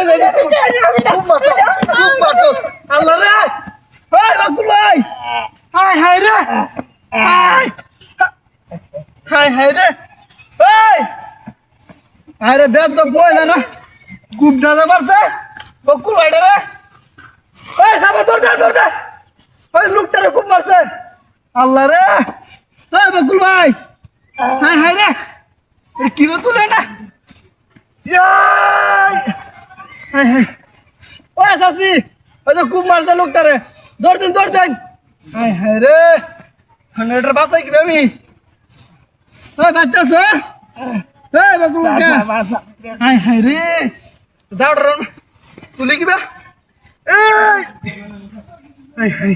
খুব মারছো আল্লাহ রে ওই বাকুল ভাই হাই হাই রে হাই হাই হাই রে ওই আরে বেদ তো বইলা না খুব ডালে মারছে বাকুল ভাই রে ওই সামনে দৌড় যা ওই লোকটারে খুব মারছে আল্লাহ রে ওই বাকুল ভাই হাই হাই রে কি তুলে না হাই হাই ওই সাসি ওই তো খুব মারছে লোকটারে দৌড় দেন হাই হাই রে হান্ড্রেডের বাসায় কি আমি ওই বাচ্চা সে এই বাকুল হাই হাই রে দৌড় তুলে কি বা এই হাই হাই